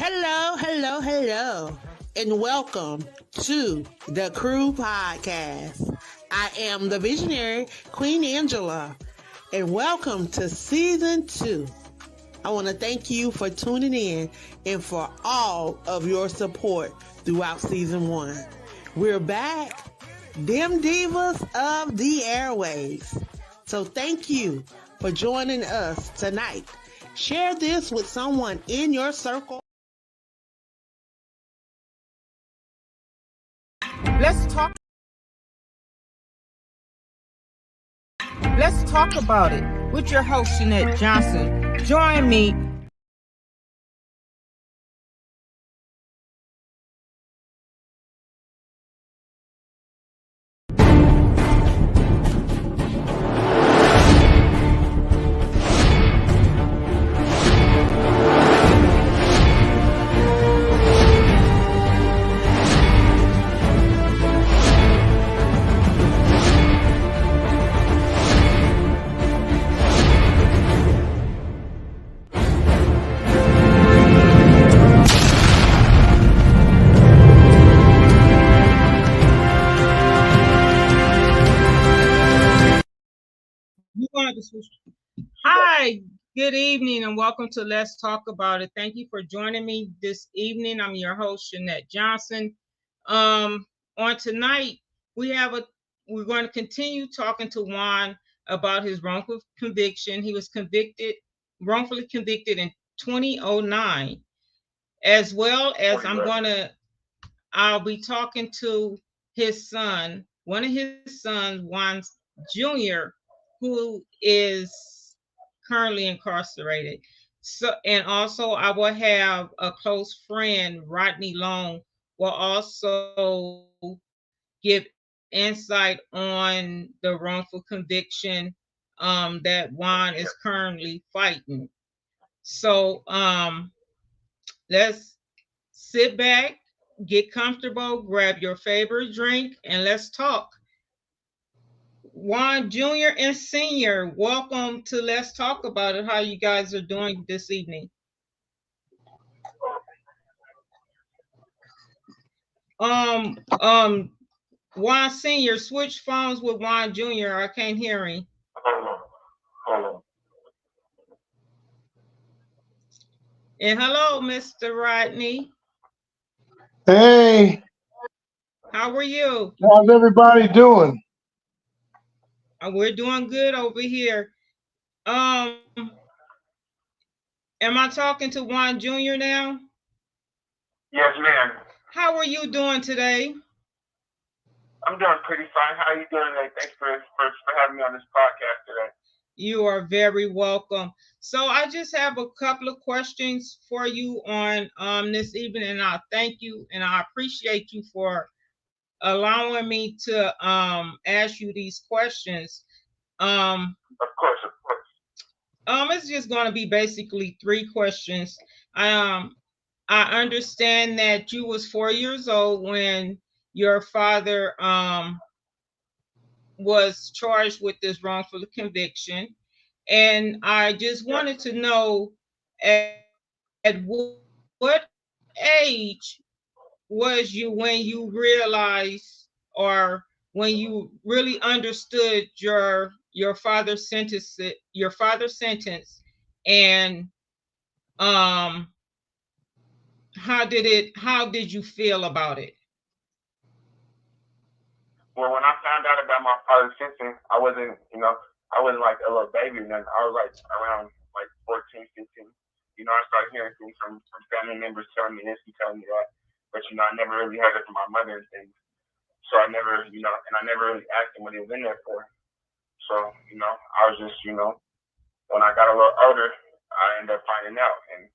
Hello, and welcome to the Crew Podcast. I am the visionary Queen Angela, and welcome to Season 2. I want to thank you for tuning in and for all of your support throughout Season 1. We're back, them divas of the airwaves. So thank you for joining us tonight. Share this with someone in your circle. Let's talk about it with your host, Shanette Johnson. Join me. Hi, good evening, and welcome to Let's Talk About It. Thank you for joining me this evening. I'm your host, Shanette Johnson. On tonight, we're going to continue talking to Juan about his wrongful conviction. He was wrongfully convicted in 2009, as well as I'll be talking to his son, one of his sons, Juan Jr., who is currently incarcerated. So, and also I will have a close friend, Rodney Long, will also give insight on the wrongful conviction that Juan is currently fighting. So let's sit back, get comfortable, grab your favorite drink, and let's talk. Juan Jr. and Senior, welcome to Let's Talk About It. How you guys are doing this evening? Juan Senior, switch phones with Juan Jr. I can't hear him. And hello, Mr. Rodney. Hey. How are you? How's everybody doing? We're doing good over here. Am I talking to Juan Jr. now? Yes, ma'am. How are you doing today? I'm doing pretty fine. How are you doing today? Thanks for having me on this podcast today. You are very welcome. So I just have a couple of questions for you on this evening, and I thank you and I appreciate you for allowing me to ask you these questions. Of course. It's just going to be basically 3 questions. I understand that you was 4 years old when your father was charged with this wrongful conviction, and I just wanted to know at what age was you when you realized or when you really understood your father's sentence, and how did you feel about it? Well, when I found out about my father's sentence, I wasn't like a little baby or nothing. I was like around like 14, 15. I started hearing things from family members telling me this and telling me that. But I never really heard it from my mother and things. So I never, and I never really asked him what he was in there for. So, I was just, when I got a little older, I ended up finding out. And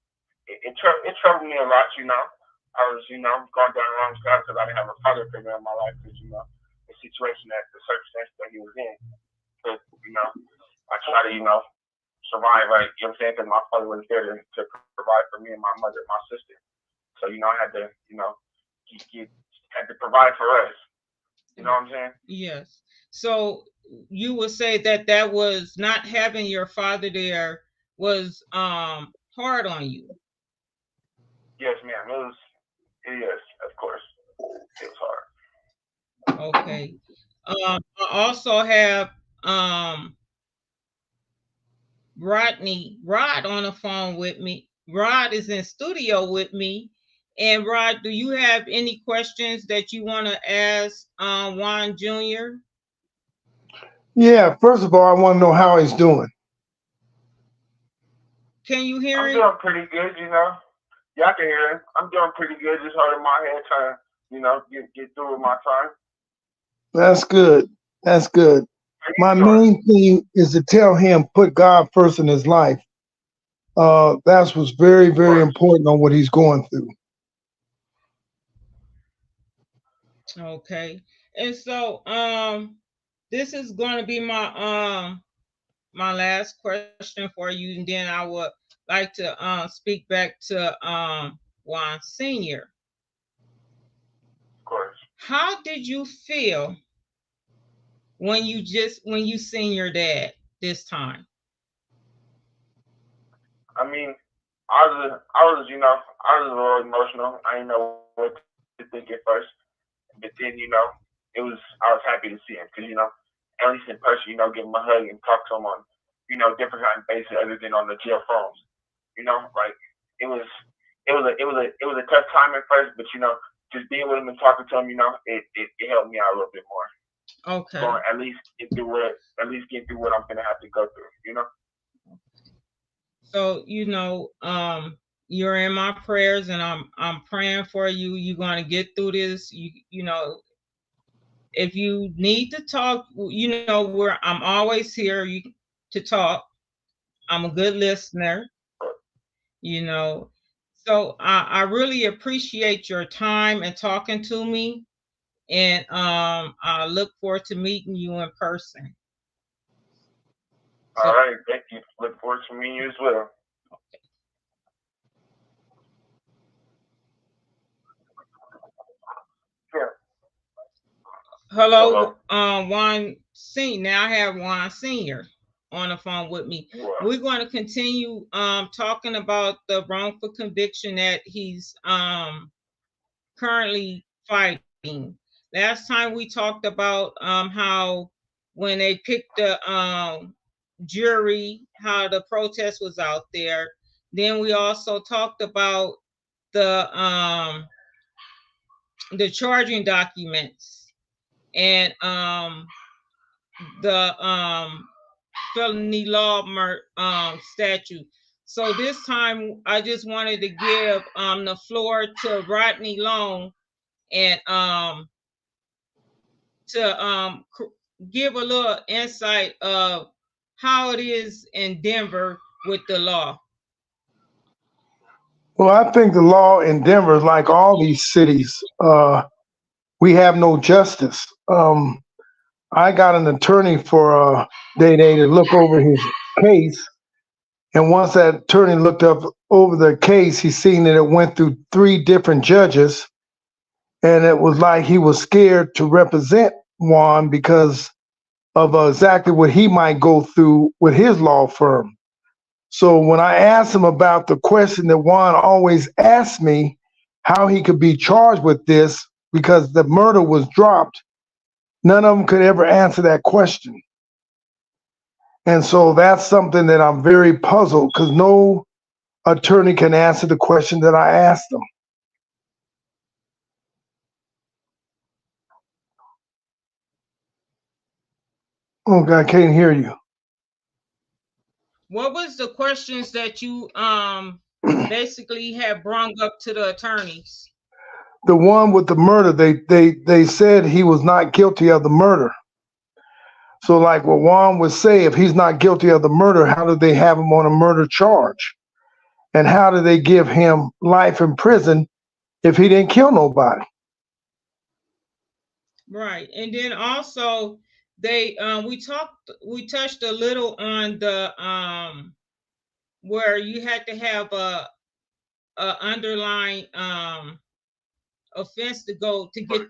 it troubled me a lot, I was, going down the wrong path because I didn't have a father figure in my life because, the situation the circumstance that he was in. But, I try to, survive, right? You know what I'm saying? Because my father was there to provide for me and my mother, my sister. So, I had to, had to provide for us. You know what I'm saying? Yes. So you would say that was not having your father there was hard on you. Yes, ma'am. It is, of course. It was hard. Okay. I also have Rod on the phone with me. Rod is in studio with me. And Rod, do you have any questions that you want to ask Juan Jr.? Yeah, first of all, I want to know how he's doing. Can you hear I'm him? doing pretty good, you know. Yeah, I can hear him. I'm doing pretty good, just holding my head, trying to, get through with my time. That's good. That's good. How you My doing? main thing is to tell him put God first in his life. That's what's very, Of very course. important on what he's going through. Okay. And so this is going to be my last question for you, and then I would like to speak back to Juan Senior. Of course. How did you feel when you seen your dad this time? I mean, I was a little emotional. I didn't know what to think at first, but then, I was happy to see him because, at least in person, give him a hug and talk to him on, different kind of basis other than on the jail phones. Like it was, it was a tough time at first, but just being with him and talking to him, it helped me out a little bit more. Okay. Going at least get through what I'm gonna have to go through. So you're in my prayers, and I'm praying for you. You're gonna get through this. If you need to talk, I'm always here to talk. I'm a good listener. So I really appreciate your time and talking to me, and I look forward to meeting you in person. All right, thank you. Look forward to meeting you as well. Yeah. Hello, Juan Senior. Now I have Juan Senior on the phone with me. Wow. We're going to continue talking about the wrongful conviction that he's currently fighting. Last time we talked about how when they picked the jury, how the protest was out there. Then we also talked about the charging documents and the felony law statute. So this time I just wanted to give the floor to Rodney Long and to give a little insight of how it is in Denver with the law. Well, I think the law in Denver is like all these cities. We have no justice. I got an attorney for Day to look over his case. And once that attorney looked up over the case, he seen that it went through 3 different judges. And it was like he was scared to represent Juan because of exactly what he might go through with his law firm. So when I asked him about the question that Juan always asked me, how he could be charged with this because the murder was dropped, none of them could ever answer that question. And so that's something that I'm very puzzled because no attorney can answer the question that I asked them. Oh, God, I can't hear you. What was the questions that you basically had brought up to the attorneys? The one with the murder, they said he was not guilty of the murder. So like what Juan would say, if he's not guilty of the murder, how did they have him on a murder charge? And how did they give him life in prison if he didn't kill nobody? Right. And then also we touched a little on the where you had to have a underlying offense to get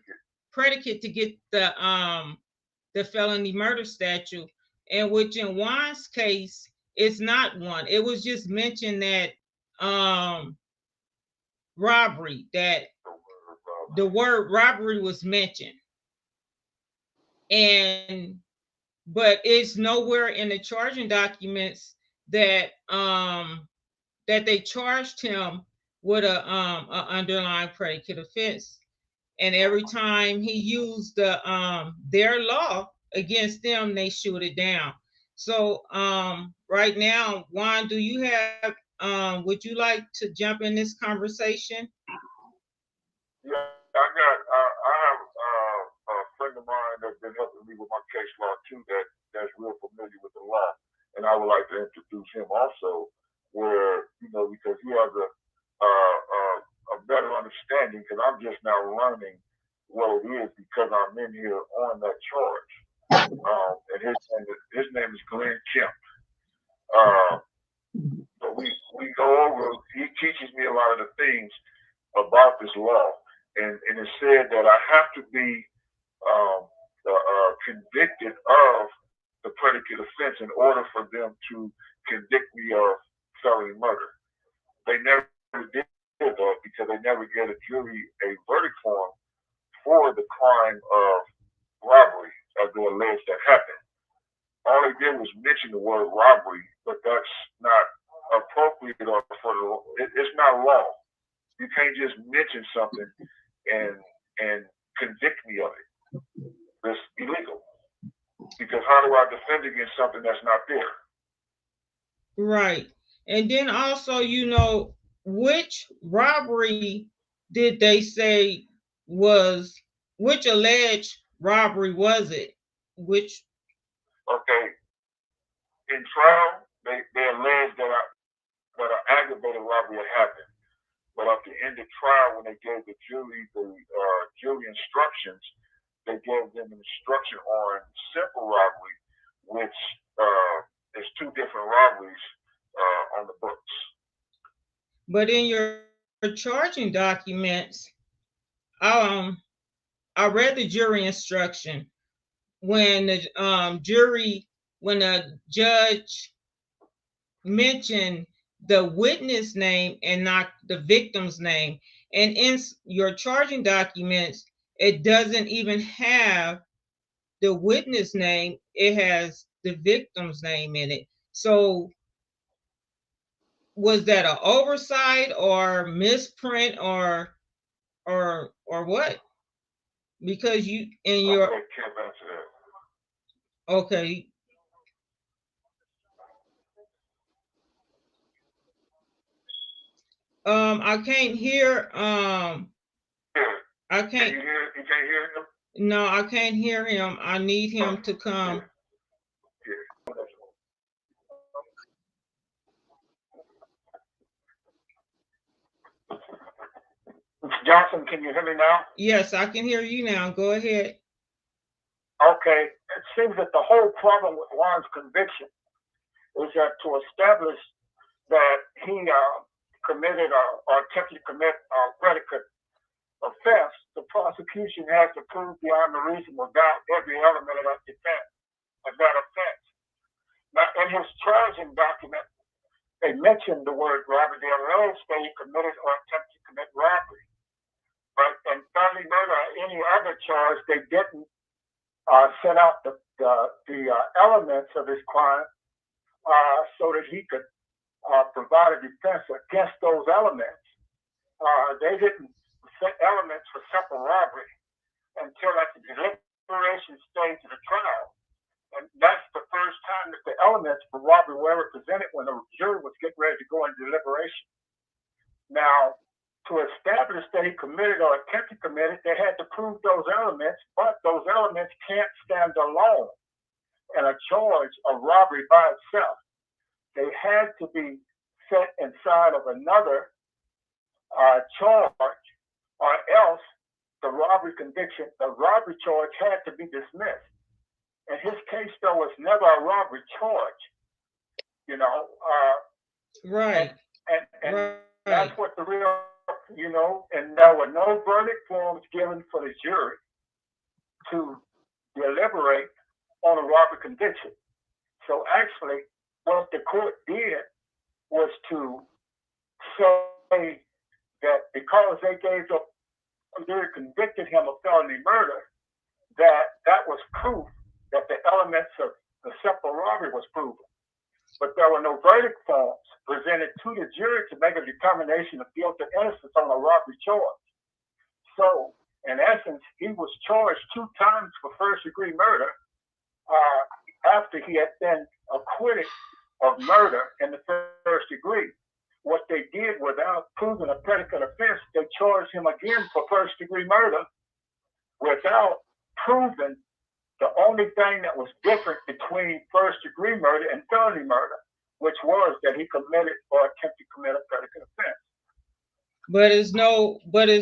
predicate to get the felony murder statute, and which in Juan's case it's not one. It was just mentioned that robbery, that the word robbery was mentioned. And but it's nowhere in the charging documents that that they charged him with a underlying predicate offense. And every time he used their law against them, they shoot it down. So right now, Juan, do you have would you like to jump in this conversation? Yeah, I have a friend of mine that's been helping me with my case law too. That's real familiar with the law, and I would like to introduce him also, where because he has a better understanding, because I'm just now learning what it is because I'm in here on that charge. And his name is Glenn Kemp. Uh, so we go over. He teaches me a lot of the things about this law, and it said that I have to be convicted of the predicate offense in order for them to convict me of felony murder. They never did that because they never gave a jury a verdict form for the crime of robbery as they alleged that happened. All they did was mention the word robbery, but that's not appropriate or it's not law. You can't just mention something and convict me of it. That's illegal. Because how do I defend against something that's not there? Right. And then also, which robbery did they say was, which alleged robbery was it? Which? Okay. In trial, they alleged that an aggravated robbery had happened. But at the end of trial, when they gave the jury jury instructions, they gave them an instruction on simple robbery, which is two different robberies on the books. But in your charging documents, I read the jury instruction when the when the judge mentioned the witness name and not the victim's name. And in your charging documents, it doesn't even have the witness name, it has the victim's name in it. So was that an oversight or misprint or what? Because you in your okay. I can't hear I can't. You can't hear him? No, I can't hear him. I need him to come. Mr. Johnson, can you hear me now? Yes, I can hear you now. Go ahead. Okay. It seems that the whole problem with Juan's conviction is that to establish that he committed or attempted to commit a predicate offense, the prosecution has to prove beyond a reasonable doubt every element of that defense, of that offense. Now, in his charging document, they mentioned the word robbery. They alleged that he committed or attempted to commit robbery. But in felony murder or any other charge, they didn't set out the elements of his crime so that he could provide a defense against those elements. They didn't set elements for simple robbery until at the deliberation stage of the trial. And that's the first time that the elements for robbery were ever presented when the jury was getting ready to go into deliberation. Now, to establish that he committed or attempted to commit it, they had to prove those elements, but those elements can't stand alone in a charge of robbery by itself. They had to be set inside of another charge, or else the robbery conviction, the robbery charge had to be dismissed. In his case, there was never a robbery charge, Right. And right. That's what the real, and there were no verdict forms given for the jury to deliberate on a robbery conviction. So actually, what the court did was to say that because they gave up, they convicted him of felony murder, that was proof that the elements of the simple robbery was proven. But there were no verdict forms presented to the jury to make a determination of guilt or innocence on a robbery charge. So, in essence, he was charged 2 times for first-degree murder after he had been acquitted of murder in the first degree. What they did without proving a predicate offense, they charged him again for first-degree murder without proving the only thing that was different between first-degree murder and felony murder, which was that he committed or attempted to commit a predicate offense. But it's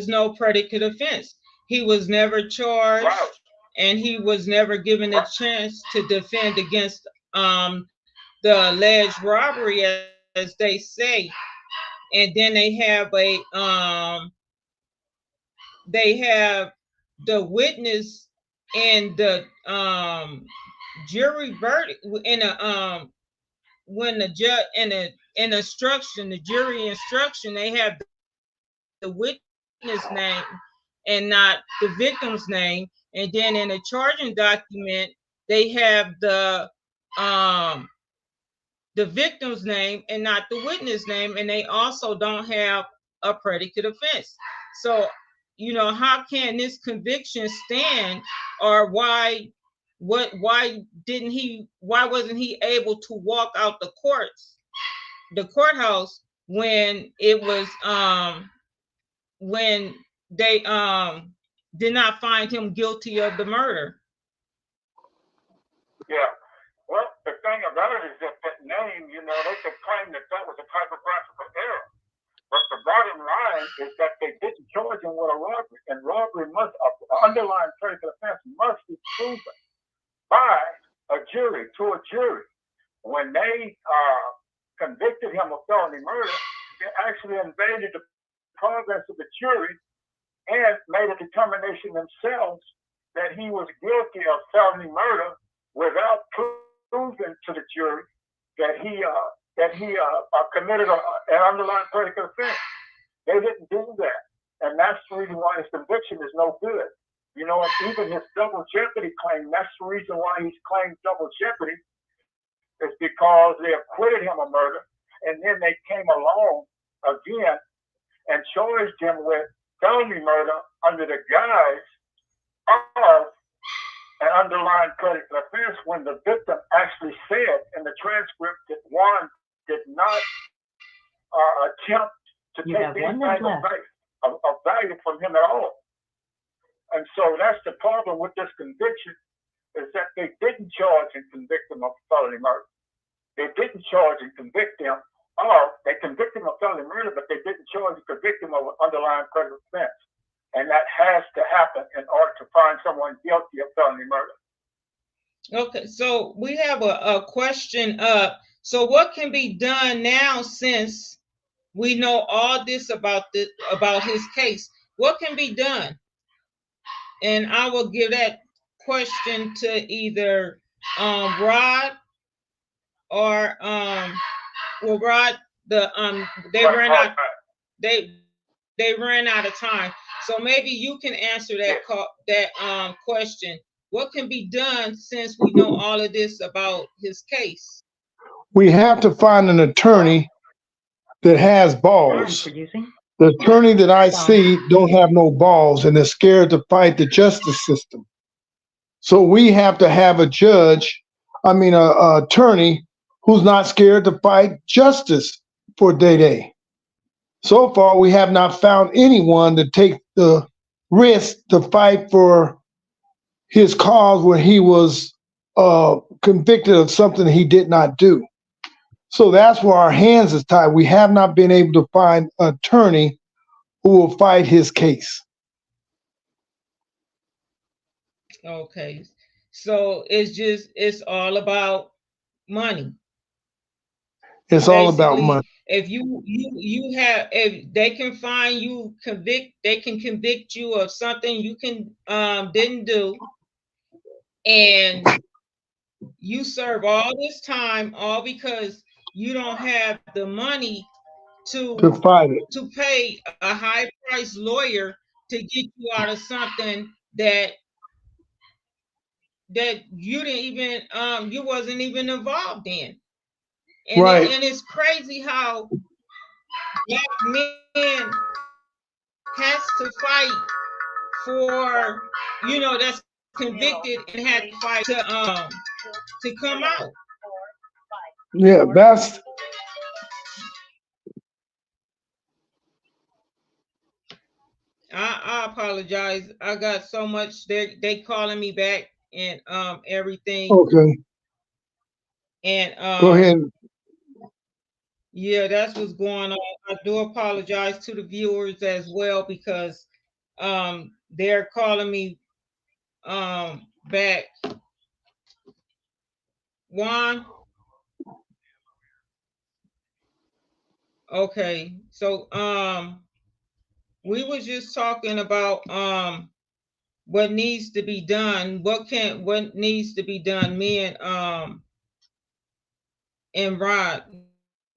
no predicate offense. He was never charged, right, and he was never given a chance to defend against the alleged robbery, as they say. And then they have the witness and the jury verdict in a when the judge in the instruction, the jury instruction, they have the witness name and not the victim's name. And then in the charging document, they have the victim's name and not the witness name, and they also don't have a predicate offense. So, you know, how can this conviction stand, or why wasn't he able to walk out the courthouse when it was when they did not find him guilty of the murder? Yeah. Well, the thing about it is that name, you know, they could claim that was a typographical error. But the bottom line is that they didn't charge him with a robbery. And robbery must, underlying predicate offense must be proven by a jury, to a jury. When they convicted him of felony murder, they actually invaded the progress of the jury and made a determination themselves that he was guilty of felony murder without proven to the jury that he committed an underlying predicate offense. They didn't do that, and that's the reason why his conviction is no good. You know, and even his double jeopardy claim, that's the reason why he's claimed double jeopardy, is because they acquitted him of murder, and then they came along again and charged him with felony murder under the guise of an underlying predicate offense, when the victim actually said in the transcript that one did not attempt to take anything of value from him at all. And so that's the problem with this conviction, is that they didn't charge and convict him of felony murder. They didn't charge and convict him, or they convicted him of felony murder, but they didn't charge and convict him of an underlying predicate offense. And that has to happen in order to find someone guilty of felony murder. Okay, so we have a question up. So what can be done now, since we know all this about his case? What can be done? And I will give that question to either Rod or Rod. They ran out of time. So maybe you can answer that question. What can be done since we know all of this about his case? We have to find an attorney that has balls. The attorney that I see don't have no balls, and they're scared to fight the justice system. So we have to have a attorney who's not scared to fight justice for Day. So far, we have not found anyone to take the risk to fight for his cause when he was convicted of something he did not do. So that's where our hands is tied. We have not been able to find an attorney who will fight his case. Okay, so it's all about money. It's basically, all about money. If if they can find you, they can convict you of something you didn't do, and you serve all this time, all because you don't have the money to fight it. to pay a high priced lawyer to get you out of something that you didn't even you wasn't even involved in. And Right. and it's crazy how black men has to fight for, that's convicted and had to fight to come out. Yeah, that's I apologize. I got so much. They calling me back and everything. okay. And Go ahead. yeah, that's what's going on. I do apologize to the viewers as well because they're calling me back. Juan. Okay. So we were just talking about what needs to be done. What needs to be done? Me and Rod,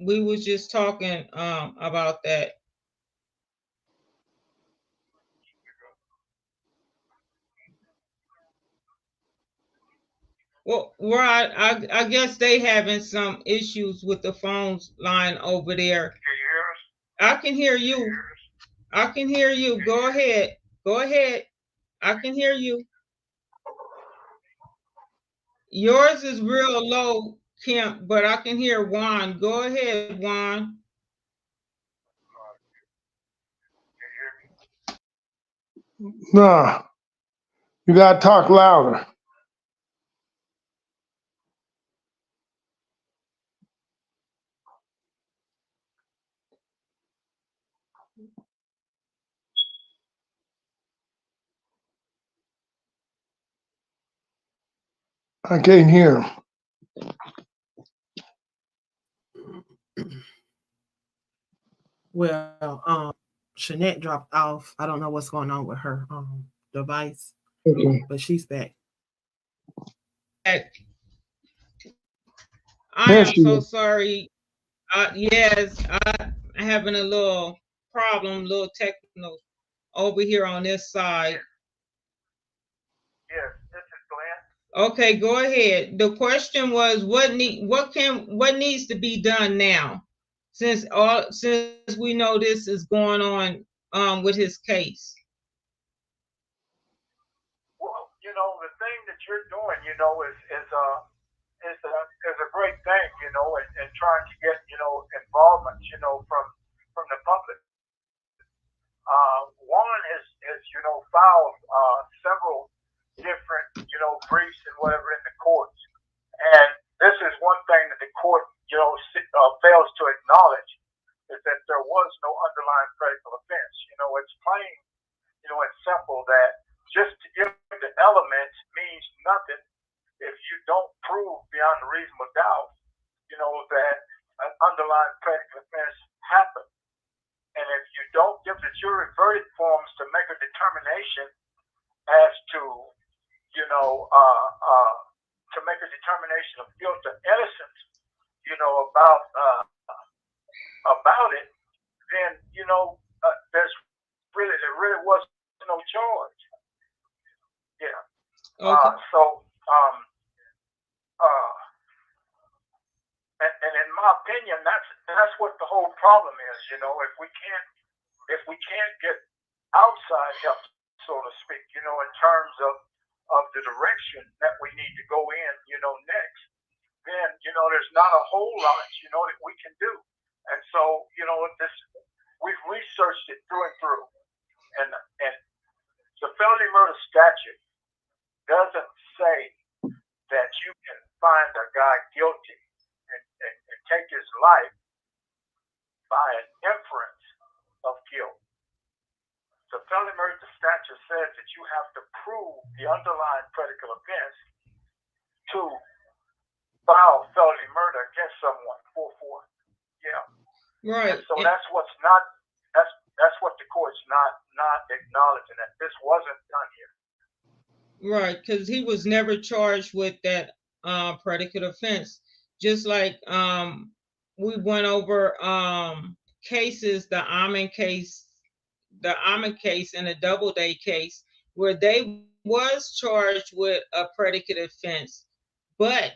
we was just talking about that. Well, Rod, I guess they having some issues with the phones line over there. Can you hear us? I can hear you. I can hear you. Go ahead. Go ahead. I can hear you. Yours is real low, Kemp, but I can hear Juan. Go ahead, Juan. Nah, you gotta talk louder. I can't hear him. Well, Shanette dropped off. I don't know what's going on with her device, Okay. but she's back. I There am she so is. sorry. Yes, I'm having a little problem, little technical over here on this side. Yes, this is Glenn. Okay, go ahead. The question was what needs to be done now, since we know this is going on with his case. Well, the thing that you're doing, is a great thing, and trying to get, involvement, from the public. Juan has filed several different, briefs and whatever in the courts. And this is one thing that the court, fails to acknowledge is that there was no underlying predicate offense. It's plain, and simple that just to give the elements means nothing if you don't prove beyond a reasonable doubt, that an underlying predicate offense happened. And if you don't give the jury verdict forms to make a determination as to, to make a determination of guilt or innocence, about it, then there really was no charge. Yeah. Okay. And in my opinion, that's what the whole problem is. If we can't get outside help, so to speak, in terms of the direction that we need to go in, next, then there's not a whole lot, that we can do. And so, we've researched it through and through, and the felony murder statute doesn't say that you can find a guy guilty and take his life by an inference of guilt. The felony murder statute says that you have to prove the underlying predicate offense to file felony murder against someone. 4-4. Yeah. Right. And so that's what the court's not acknowledging, that this wasn't done here. Right, because he was never charged with that predicate offense. Just like we went over cases, the Almond case, and the Doubleday case, where they was charged with a predicate offense, but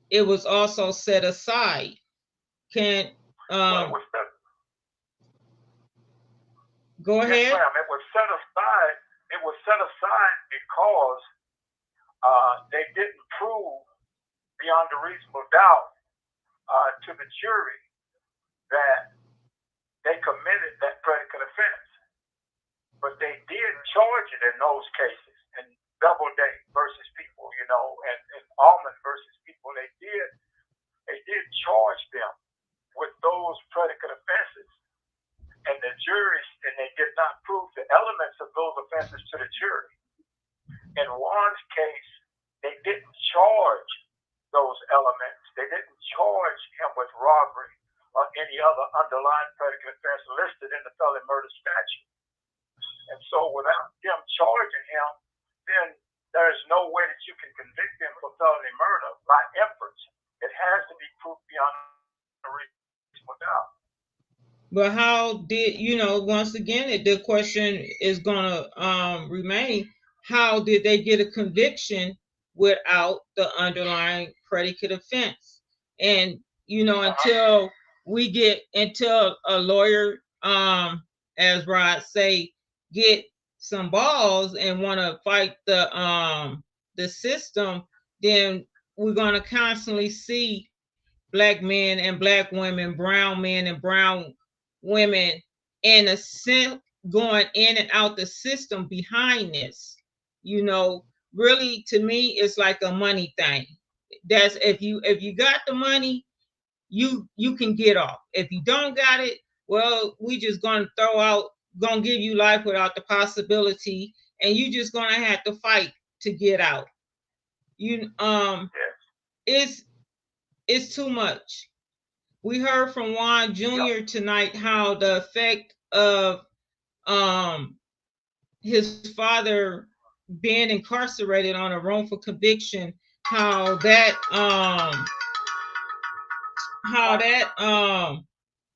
it was also set aside. Can Well, go ahead? Yes, ma'am. It was set aside. It was set aside because they didn't prove beyond a reasonable doubt to the jury that they committed that predicate offense. But they did charge it in those cases, in Doubleday versus people, and Almond versus people. They did charge them with those predicate offenses, and the jury, and they did not prove the elements of those offenses to the jury. In Juan's case, they didn't charge those elements. They didn't charge him with robbery or any other underlying predicate offense listed in the felony murder statute. And so without them charging him, then there's no way that you can convict him for felony murder by inference. It has to be proved beyond a reasonable doubt. But how did, once again, the question is going to remain, how did they get a conviction without the underlying predicate offense? And, until a lawyer, as Rod say, get some balls and want to fight the system, then we're going to constantly see Black men and Black women, brown men and brown women, in a sense, going in and out the system behind this. Really, to me, it's like a money thing. That's if you got the money, you can get off. If you don't got it, well, we just gonna give you life without the possibility, and you just gonna have to fight to get out. It's too much. We heard from Juan Jr. tonight how the effect of his father being incarcerated on a wrongful conviction, how that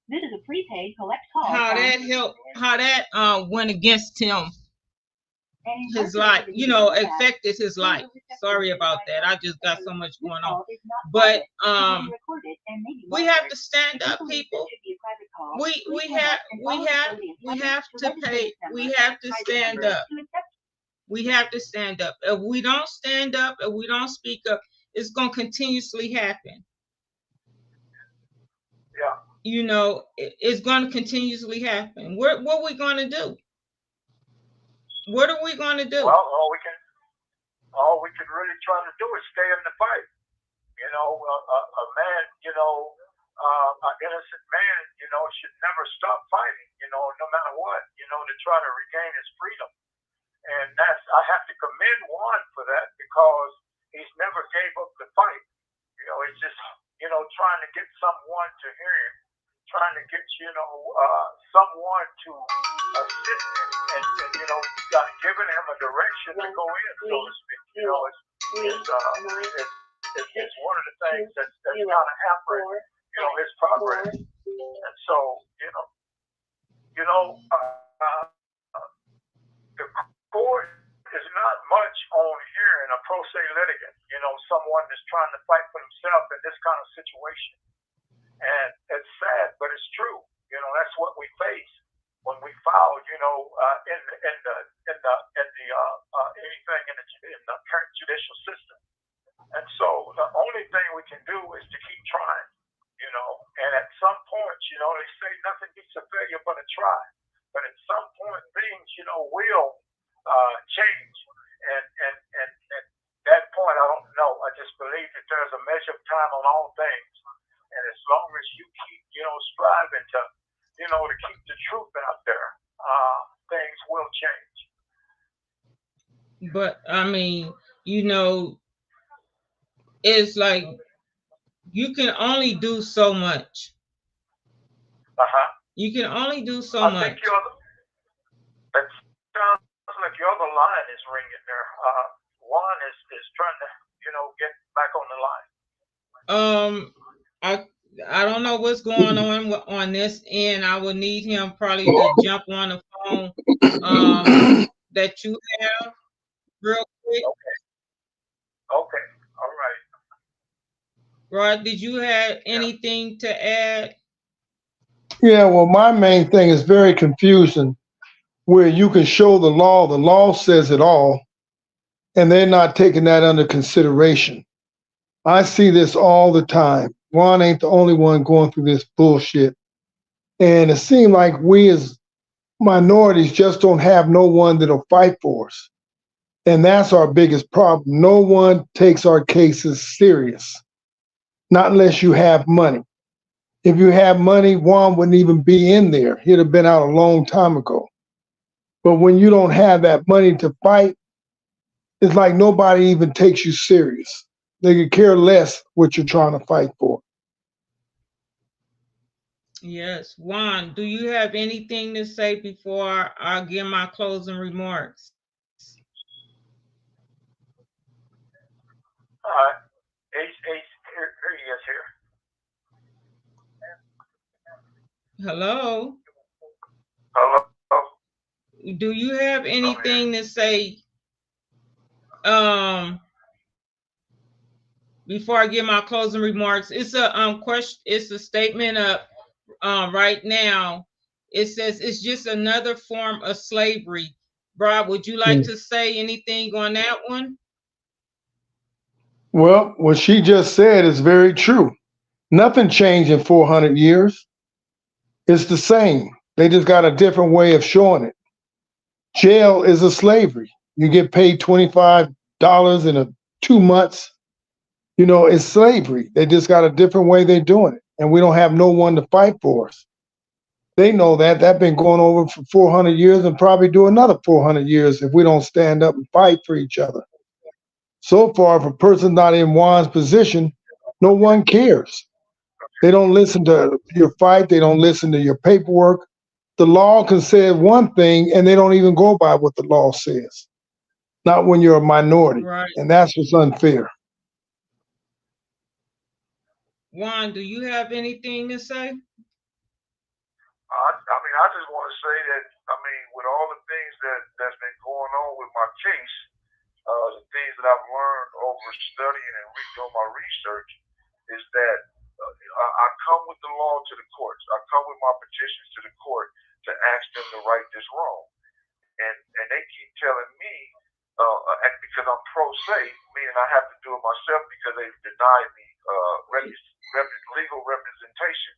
this is a prepaid collect call. How that went against him, his life, affected his life. Sorry about that. I just got so much going on. But we have to stand up, people. We have to pay. We have to stand up. We have to stand up. If we don't stand up, if we don't speak up, it's going to continuously happen. Yeah. It's going to continuously happen. What are we going to do? What are we going to do? Well, all we can really try to do is stay in the fight. A man, an innocent man, should never stop fighting, no matter what, to try to regain his freedom. And I have to commend Juan for that, because he's never gave up the fight. It's just, trying to get someone to hear him, trying to get, someone to assist him, and giving him a direction to go in, so to speak. It's one of the things that's kind of hampering, his progress. And so, the court is not much on hearing a pro se litigant, someone that's trying to fight for himself in this kind of situation. And it's sad, but it's true. That's what we face when we file, in the current judicial system. And so the only thing we can do is to keep trying, and at some point, they say nothing beats a failure but a try. But at some point, things, will change. And at that point, I don't know. I just believe that there's a measure of time on all things. And as long as you keep, striving to, to keep the truth out there, things will change. But I mean, it's like you can only do so much. You can only do so much. I think that sounds like your other line is ringing there. Juan is trying to, get back on the line. I don't know what's going on this end. I will need him probably to jump on the phone that you have real quick. Okay. Okay. All right. Rod, did you have anything to add? Yeah, well, my main thing is very confusing where you can show the law says it all, and they're not taking that under consideration. I see this all the time. Juan ain't the only one going through this bullshit. And it seems like we as minorities just don't have no one that'll fight for us. And that's our biggest problem. No one takes our cases serious, not unless you have money. If you have money, Juan wouldn't even be in there. He'd have been out a long time ago. But when you don't have that money to fight, it's like nobody even takes you serious. They could care less what you're trying to fight for. Yes. Juan, do you have anything to say before I give my closing remarks? All right. Here he is here. Hello. Hello. Do you have anything to say before I give my closing remarks? It's a question, it's a statement of right now. It says it's just another form of slavery. Rob, would you like to say anything on that one? Well, what she just said is very true. Nothing changed in 400 years. It's the same. They just got a different way of showing it. Jail is a slavery. You get paid $25 in 2 months. You know, it's slavery. They just got a different way they're doing it. And we don't have no one to fight for us. They know that. That's been going over for 400 years and probably do another 400 years if we don't stand up and fight for each other. So far, if a person's not in Juan's position, no one cares. They don't listen to your fight. They don't listen to your paperwork. The law can say one thing and they don't even go by what the law says. Not when you're a minority. Right. And that's what's unfair. Juan, do you have anything to say? I mean, I just want to say that, I mean, with all the things that's been going on with my case, the things that I've learned over studying and doing my research is that I come with the law to the courts. I come with my petitions to the court to ask them to right this wrong. And they keep telling me, because I'm pro se, meaning I have to do it myself because they've denied me legal representation.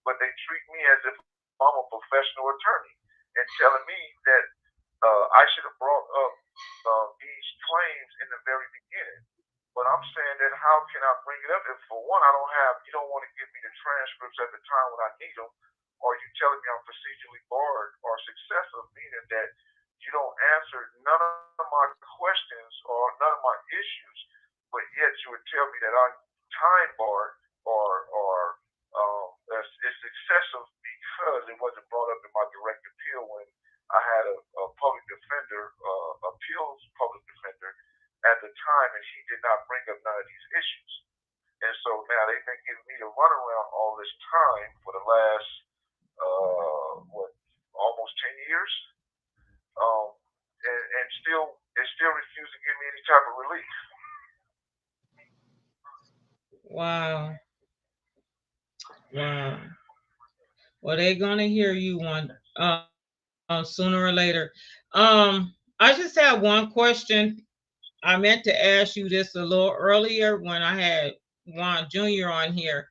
But they treat me as if I'm a professional attorney and telling me that I should have brought up these claims in the very beginning. But I'm saying that how can I bring it up if, for one, you don't want to give me the transcripts at the time when I need them, or you telling me I'm procedurally barred or successive, meaning that you don't answer none of my questions or none of my issues, but yet you would tell me that I'm time barred or it's excessive because it wasn't brought up in my direct appeal when I had a public defender, appeals public defender at the time, and she did not bring up none of these issues. And so now they've been giving me the runaround all this time for the last, almost 10 years. And they still refuse to give me any type of relief. Wow. Wow. Well, they're gonna hear you one sooner or later. I just have one question. I meant to ask you this a little earlier when I had Juan Jr. on here.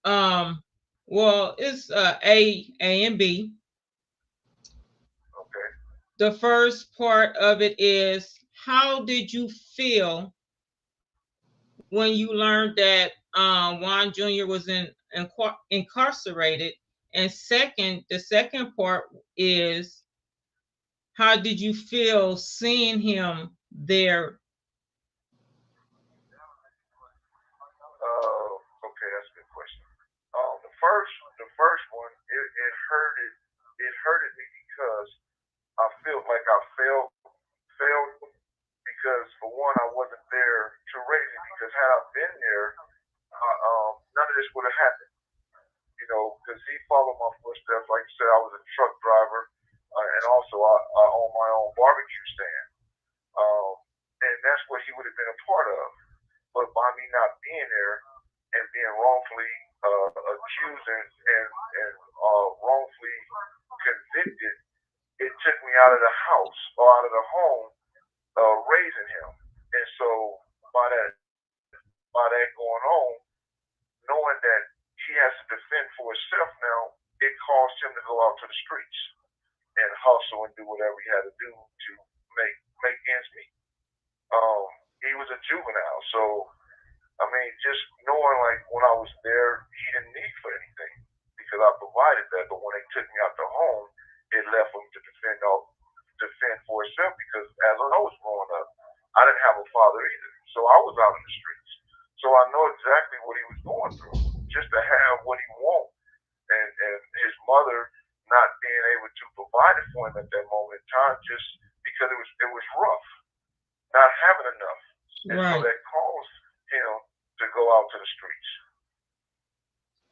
Well, it's A and B. Okay. The first part of it is, how did you feel when you learned that Juan Jr. was incarcerated? And the second part is, how did you feel seeing him there? Okay, that's a good question. The first one, it hurted me because I felt like I failed because for one I wasn't there to raise it, because had I been there, none of this would have happened. because he followed my footsteps. Like you said, I was a truck driver, and also I own my own barbecue stand. And that's what he would have been a part of. But by me not being there and being wrongfully accused and wrongfully convicted, it took me out of the house or out of the home raising him. And so by that going on, knowing that he has to defend for himself now, it caused him to go out to the streets and hustle and do whatever he had to do to make ends meet. He was a juvenile, so I mean, just knowing like when I was there, he didn't need for anything because I provided that. But when they took me out the home, it left him to defend for himself because as I was growing up, I didn't have a father either, so I was out in the streets. So I know exactly what he was going through, just to have what he wanted, and his mother not being able to provide it for him at that moment in time, just because it was rough, not having enough, and Right. so that caused him to go out to the streets.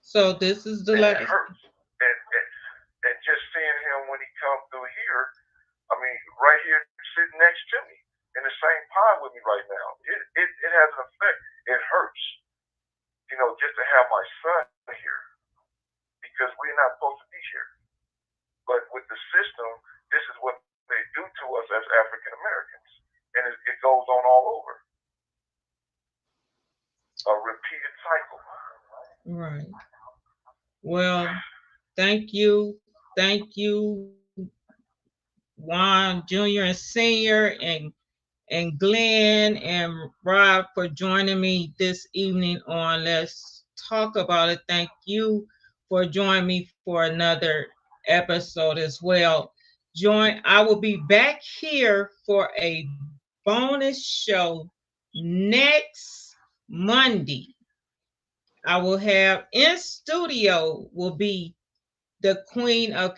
So this is the And last. it hurts, and just seeing him when he come through here, I mean, right here sitting next to me in the same pod with me right now, it has an effect. It hurts, just to have my son here because we're not supposed to be here. But with the system, this is what they do to us as African Americans, and it goes on all over. A repeated cycle. Right. Well, thank you, Juan Jr. and Senior, and Glenn and Rob for joining me this evening on Let's Talk About It. Thank you for joining me for another episode as well. I will be back here for a bonus show next Monday. I will have in studio will be the queen of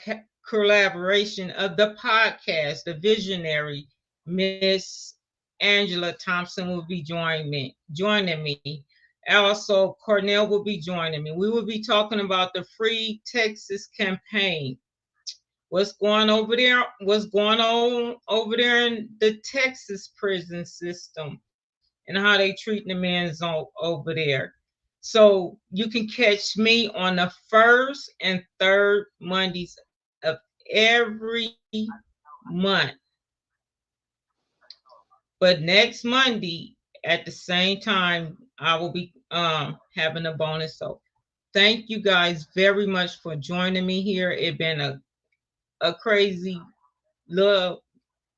collaboration of the podcast, the visionary, Miss Angela Thompson will be joining me. Also, Cornell will be joining me. We will be talking about the Free Texas campaign. What's going on over there in the Texas prison system and how they treating the men over there. So you can catch me on the first and third Mondays of every month. But next Monday at the same time, I will be having a bonus. So thank you guys very much for joining me here. It's been a crazy little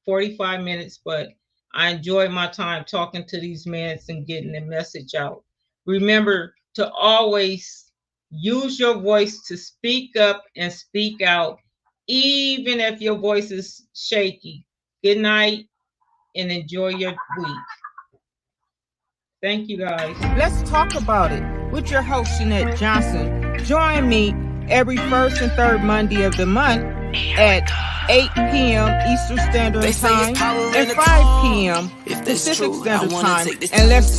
45 minutes, but I enjoyed my time talking to these men and getting the message out. Remember to always use your voice to speak up and speak out, even if your voice is shaky. Good night and enjoy your week. Thank you, guys. Let's talk about it with your host, Shanette Johnson. Join me every first and third Monday of the month at 8 p.m. Eastern Standard Time and 5 p.m. Pacific Standard Time. And let's